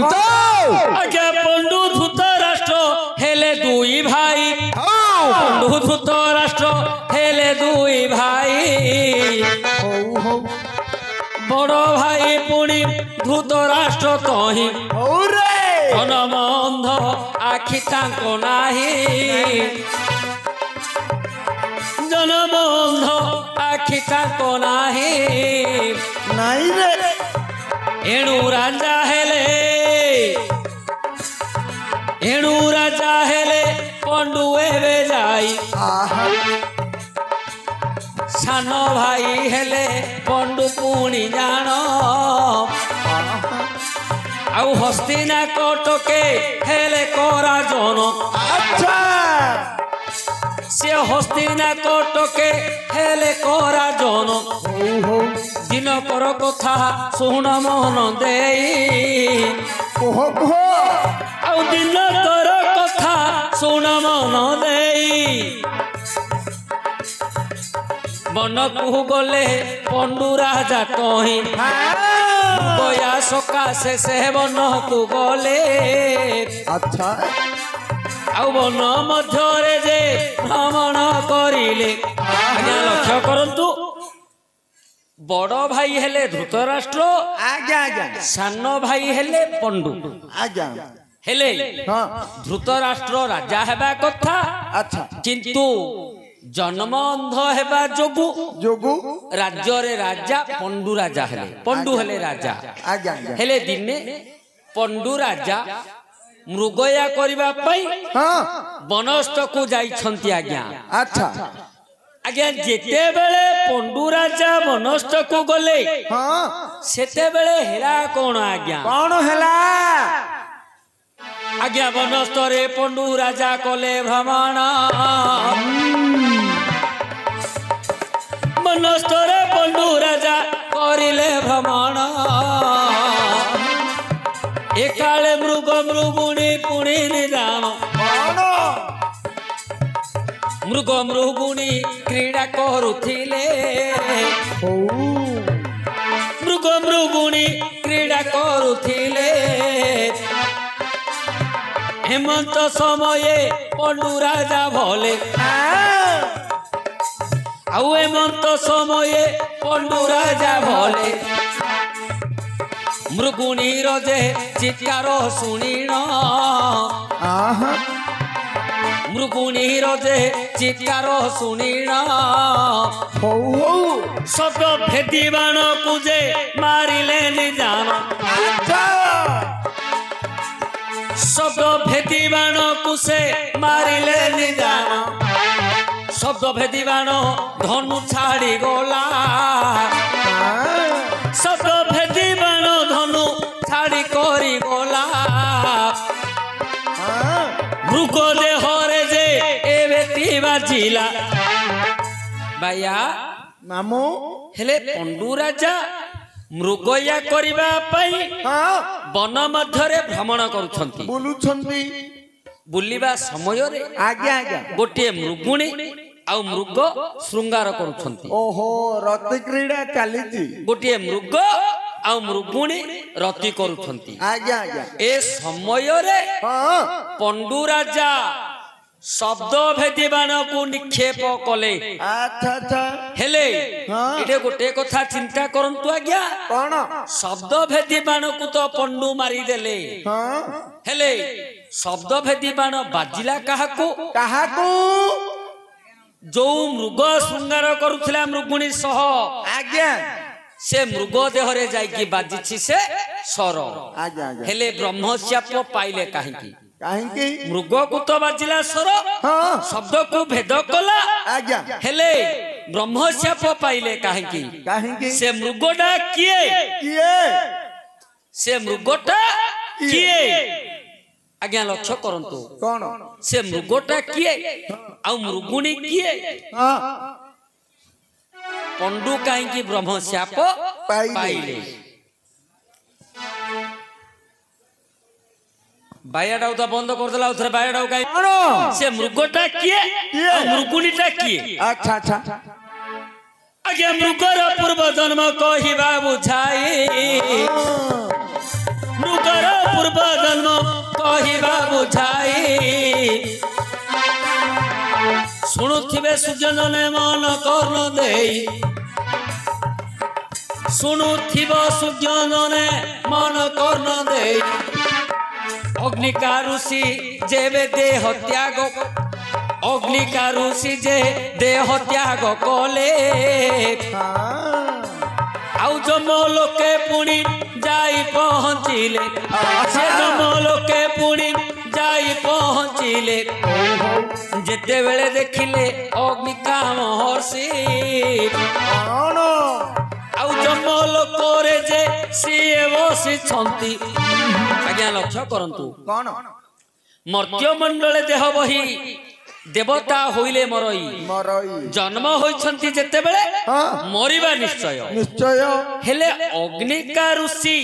आज्ञा पंडु धृतराष्ट्र हेले दुई भाई पंडु धृतराष्ट्र हेले दुई भाई बड़ भाई पुणी धृतराष्ट्र कही जन्म अंध आखि तांको नाही जन्म अंध आखि तांको नाही एणु राजा हेले पंडु एवे जाई सान भाई हेले पंडु पुणी जान आउ हस्तिना कटके हेले करा जन से हस्तिना कटके हेले करा जन दिनकर कथा शुण मन देई आउ दिनकर कथा शुण मन देई मन को गले पंडु राजा कही बया सकाशे से वन को गले अच्छा आउ वन मध्यरे जे भ्रमण करिले लक्ष्य करंतु बड़ भाई हेले धृतराष्ट्र सान भाई हेले पंडु हेले धृतराष्ट्र राजा हेबा कथा अच्छा किंतु जन्म अंध हेबा जोगु राज्य रे राजा पंडु राजा हेले पंडु हेले राजा हेले दिने पंडु राजा मृगया करिबा पई वनस्थ को जाइछंती आज्ञा अच्छा आज्ञा जेते बेले पंडु राजा वनस्थ को गले सेते बेले हेला कोन आज्ञा कौन हेला आज्ञा वनस्थ रे पंडु राजा कले भ्रमण वनस्थ रे पंडु राजा करिले भ्रमण एकाले मृग मृगुणी पुणी निदान मृग मृगुणी क्रीड़ा करुथिले मृग मृगुणी क्रीड़ा करुथिले हेमंत समय पंडु राजा भले आउ हेमंत समय पंडु राजा भले मृगुणी रजे चित्कार शुणिण मृगुणी रजे चित्कार शुणिण शब्द भेदी बाण कुजे मारिले निजान शब्द भेदी बाण कुसे मारिले निजान शब्द भेदी बाण धनु छाड़ी गला शब्द भेदी बाण धनु छाड़ी करी गला मृग देहरे जे एबेती बाजिला बाया मामू हेले पंडु राजा मृगया करिबा पई वन मध्यरे भ्रमण करुछंती बोलुछंती बुलिबा समय रे आज्ञा गोटे मृगुणी आउ मृग श्रृंगार करुछंती ओहो रति क्रीड़ा चलीची गोटे मृग आउ मृगुणी रति करुछंती आज्ञा ए समय रे पंडु राजा शब्द भेदी बाण को निक्षेप कले अच्छा अच्छा हेले एटे गोटे कथा चिंता करंतु आज्ञा कौन शब्द भेदी बाण को तो पंडु मारी देले हेले शब्द भेदी बाण बाजिला काहाकू जो मृग श्रृंगार करुथिला मृगुणी सह आज्ञा से मृग देहरे जाइकी बाजिछि से सर हेले ब्रह्मश्याप पाइले काहेकी मृग को तो बाजिला सर शब्द को भेद कला हेले ब्रह्मश्याप पाइले काहेकी से मृगटा किए से मृगटा किए आज्ञा लक्ष्य करंतु कौन से मृगटा किए आ मृगुणी किए पंडु कहीं ब्रह्मश्याप पाइले बायाटा तो बंद करदेला उथरे बायाटा कहीं से मृगटा किए मृगुणीटा किए अच्छा अच्छा आज्ञा मृगर पूर्व जन्म कहिबा बुझाई मृगर पूर्व जन्म कहवा बुझाई शुणुथिबे सुजनने मन कर्ण देई शुणुथिब सुजनने मन कर्ण देई अग्निका ऋषि जेबे देह त्याग अग्निका ऋषि जे देह त्याग कले आउ जम लोके पुणी जाई पहुँचिले से जम लोके पुणी जाई पहुँचिले जेते बेले देखिले अग्निका महर्षि आउ जम लोकरे जे सीए बसिछंती आज्ञा लक्ष्य करंतु कौन मर्त्य मंडले देह बही देवता होइले मरई जन्म होइछंती जेते बेले मरिबा निश्चय निश्चय हेले अग्निका ऋषि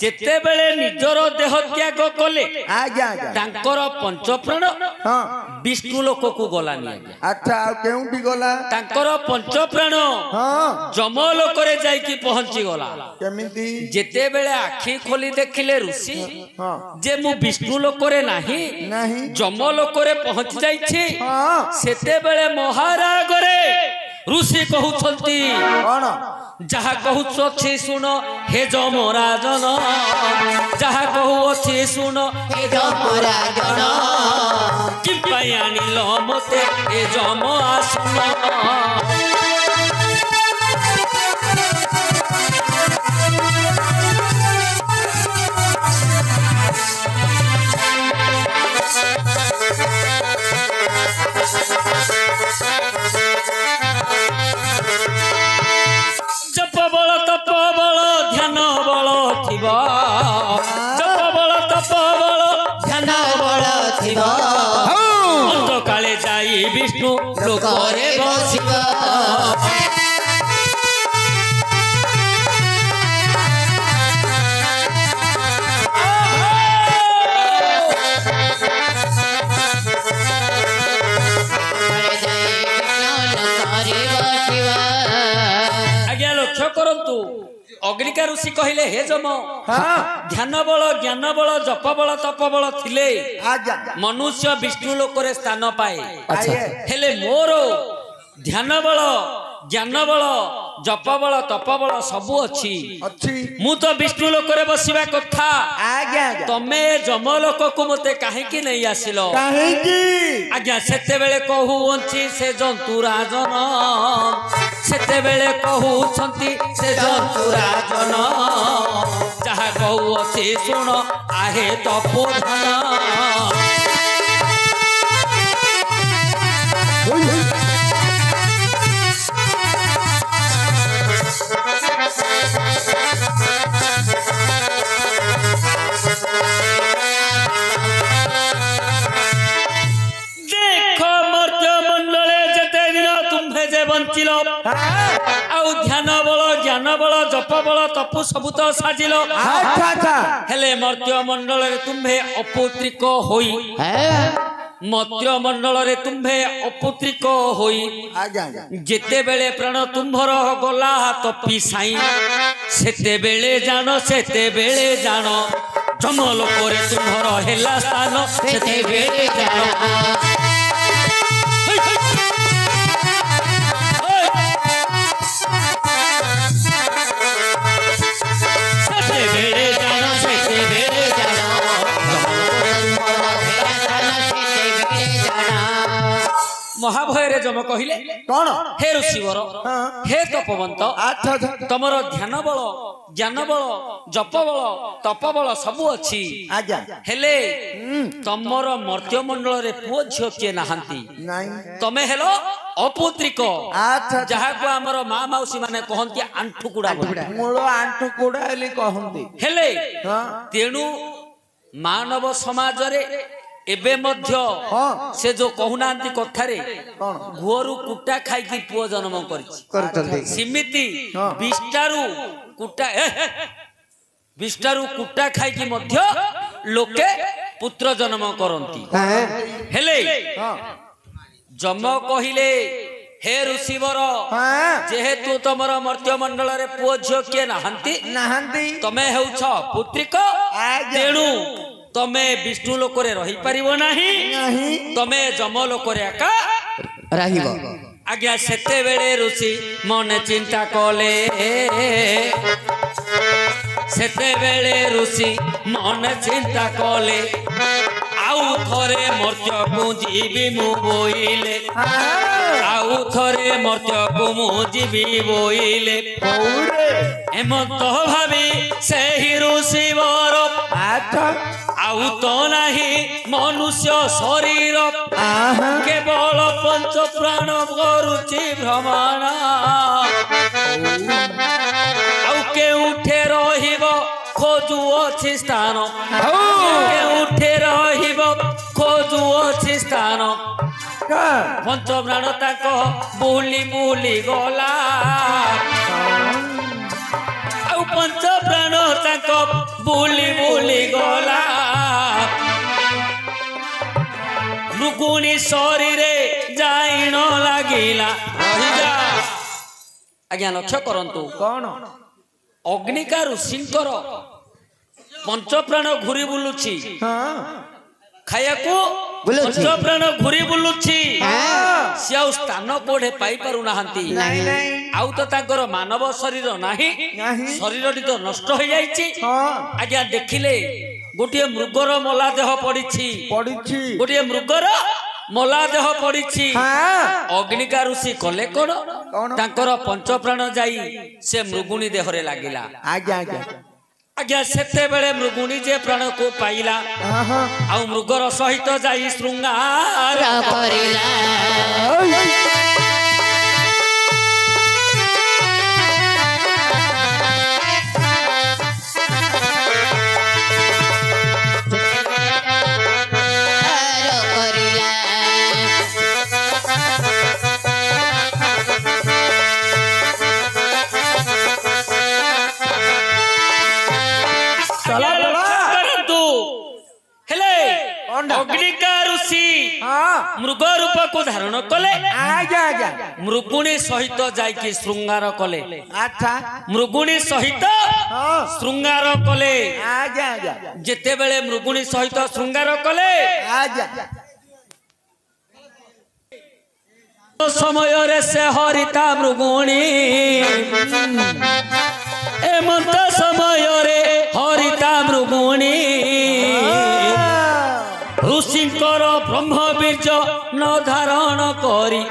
जेते बेले निजर देह त्याग कले आज्ञा आज्ञा तांकर पंचप्राण हां विष्णु लोक को गलानी आज्ञा अच्छा केउंटी गला तांकर पंचप्राण हां जमलोक रे जाई की पहुंची गला केमिति जेते बेले आखी खोली देखिले ऋषि हां जे मु विष्णु लोक रे नाही नहीं जमलोक रे पहुंच जाई छी हां सेते बेले महाराज रे ऋषि कहउछंती कौन जहा कहउछि सुनो हे जमराजन जहा कहउछि सुनो हे जमराजन कि पाई आनिल मते ए जम आसन जप बल तप बल ध्यान बल थिबा जप बल तप बल ध्यान बल थिबा अंत काले जाई विष्णु लोकरे बसिबा आज्ञा लक्ष्य करंतु अग्निका ऋषि कहले हे जम हां ध्यान बल ज्ञान बल जप बल तप बल थिले आज्ञा मनुष्य विष्णु लोकरे स्थान पाए अच्छा हेले मोर ध्यान बल ज्ञान बल जप बल तप बल सबु अछि अच्छी मु तो विष्णु लोकरे बसिबा कथा आज्ञा आज्ञा तमे जम लोक को मते काहे की नहीं आसिलो काहे की आज्ञा सेते बेले कहू अछि से जंतु राजन सेते बेले कहू छंती से जंतु राजन जहा कहू अछि सुन आहे तपोधन देखो मर्त्य मंडले जते दिन तुम्हे जे बंचिलो आउ ध्यान बल ज्ञान बल जप बल तपु सबु तो साजिलो अच्छा अच्छा हेले मर्त्य मंडल रे तुम्हे अपुत्रिक होई मर्त्य मंडल रे तुम्हे अपुत्रिक होई आज्ञा आज्ञा जेते बेले प्राण तुम्भर गला हाथ पिसाई सेते बेले जानो जमल करे तुम्भर हेला स्थान सेते बेले जानो सेते बेले जानो सेते बेले जानो महाभय रे जम कहिले कौन हे ऋषिवर हे तपवंत अच्छा अच्छा तमर ध्यान बल ज्ञान बल जप बल तप बल सबु अछि आज्ञा हेले तमर मर्त्य मंडल रे पुओ झियो के नाहंती नहीं तमे हेलो अपुत्रिक अच्छा जहा को हमर मां मौसी माने कहंती आंठु कुडा मूल आंटू कोडाली कहंती हेले हां तेणु मानव समाज रे एबे मध्य हां से जो कहूनांती कथारे कौन घुअरु कुटा खाई की पुओ जन्म करिछि करचंती सिमिति हाँ। बिष्टारु कुटा खाई की मध्य लोके पुत्र जन्म करंती हेले हां जम कहिले हे ऋषिवर हाँ जेहेतु तुमर मर्त्य मंडल रे पुओ झियो किए नाहंती नाहंती तमे हेउछ पुत्रिक आज्ञा। तेणु तमे विष्णु लोक रे रही परिबो नाही नहीं तमे जम लोक रे एका ରହିବ आज्ञा सेते बेले ऋषि मन चिंता कले सेते बेले ऋषि मन चिंता कले आउ थरे मर्त्य को जीवी मु बोइले आउ थरे मर्त्य को मु जीवी बोइले एमत भाबी सेहि ऋषि वर अच्छा आउ तो नाही मनुष्य शरीर आहा केवल पंच प्राण करुची भ्रमण आउ के उठे रहिब खोजु अछि स्थान के उठे रहिब खोजु अछि स्थान पंच प्राण ताक बुली बुली गला आउ पंच प्राण ताक बुली बुली गला मृगुणी शरीर जाइन लागिला आज्ञा लक्ष्य करंतु कौन अग्निका ऋषिंकर पंच प्राण घुरी बुलुछि हाँ खायाकू बुलुछि। पंच प्राण घुरी बुलुछि हाँ। से आउ स्थान कोठे पाई पारु नाहंती नहीं नहीं आउ तो ताकर मानव शरीर नाही नहीं शरीर तो नष्ट हो जाइछि हाँ आज्ञा देखिले गोटे मृगर मला देह पड़िछि पढ़ी गोटे मृगर मला देह पड़िछि हाँ अग्निका ऋषि कले कौन कौन? तांकर पंच प्राण जाई से मृगुणी देहरे लागिला आज्ञा आज्ञा आज्ञा सेते बेले मृगुणी जे प्राण को पाइला हाँ आउ मृगर सहित जाई शृंगार କରିଲା କରିଲା चला बोला करंतु हेले कौनटा? अग्निका ऋषि हाँ मृग रूप को धारण कले आज्ञा आज्ञा मृगुणी सहित जाइकी शृंगार कले अच्छा मृगुणी सहित हाँ शृंगार कले आज्ञा आज्ञा जेते बेले मृगुणी सहित शृंगार कले आज्ञा समय रे से हरिता मृगुणी एमंत समय रे हरिता मृगुणी ऋषिंकर ब्रह्मबीर्ज न धारण करी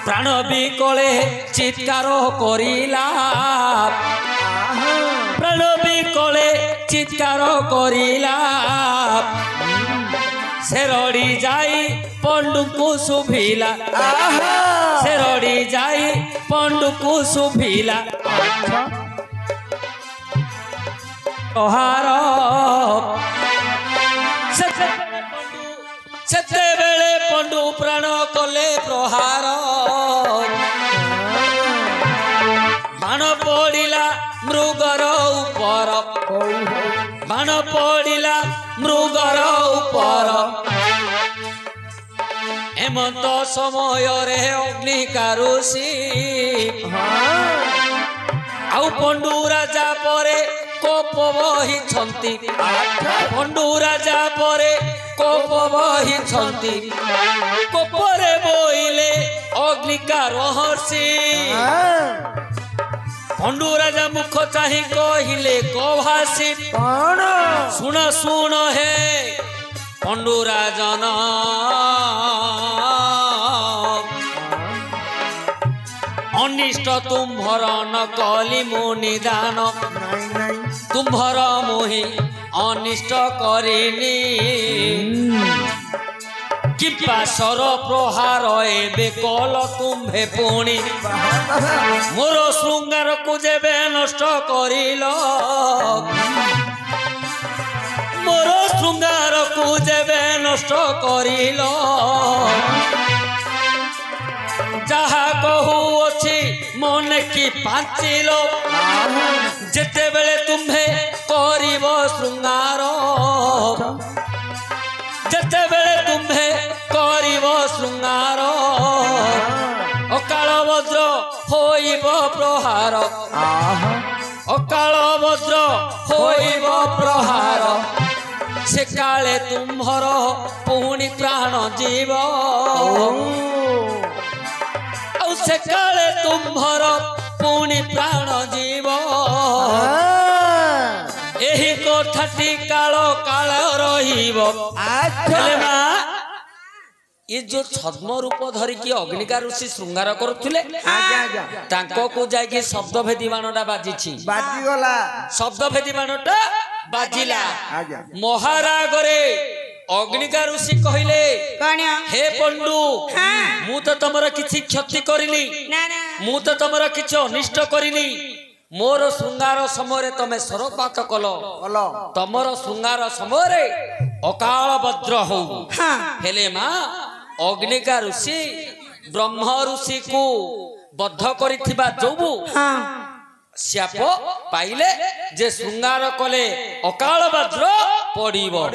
प्राण विकले चित्कार करिला प्राण विकले चित्कार करिला शेरड़ी जाई पंडु को शुभिला शेरड़ी जाई पंडु को शुभिला तोहार सेते बेले पंडु प्राण कले प्रहार बाण पड़िला मृगर ऊपर बाण पड़िला मृगर ऊपर हेमंत समय रे अग्निका ऋषि आउ पंडु राजा परे कोप बहिछंती पंडु राजा परे कोप बहिछंती कोपरे बोइले अग्निका रहसी पंडु राजा मुख चाहि कहिले कभासी कौन सुन सुन हे पंडु राजन अनिष्ट तुम्भर न कली मु निदान नहीं नहीं तुम्भर मोहि अनिष्ट करिनी किंपा सर प्रहार एबे कल तुम्भे पुणी मोर शृंगार को जेबे नष्ट करिल मोर शृंगार को जेबे नष्ट करिल जहा कहू अछि मन की पांचिल जेते बेले तुम्हे करिब शृंगार जेते बेले तुम्हे करिब शृंगार ହୋଇବ ପ୍ରହାର ଅକାଳ ବଜ୍ର ହୋଇବ ପ୍ରହାର ସେ କାଳେ ତୁମ୍ଭର ପୁଣି ପ୍ରାଣ ଯିବ ଆଉ ସେ କାଳେ ତୁମ୍ଭର ପୁଣି ପ୍ରାଣ ଯିବ ଏହି କୋଠାଟି କାଳ କାଳ ରହିବ ହେଲେ ମା ये जो छद्म रूप धरिकी अग्निका ऋषि श्रृंगार करुले तांको जाइए शब्द भेदी बाणटा बाजी शब्द भेदी बाणटा बाजिला महारागरे अग्निका ऋषि कहले हे पंडु मु तो तमर किछि क्षति करिनी मु तो तमर किछि अनिष्ट करिनी मोर श्रृंगार समय तमे सरपात कल तमर श्रृंगार समय अकाल वज्र हो हेले मां अग्निका ऋषि ब्रह्म ऋषि को बद्ध करिथिबा जोबु श्याप पाइले जे श्रृंगार कले अकाल वज्र पड़िबो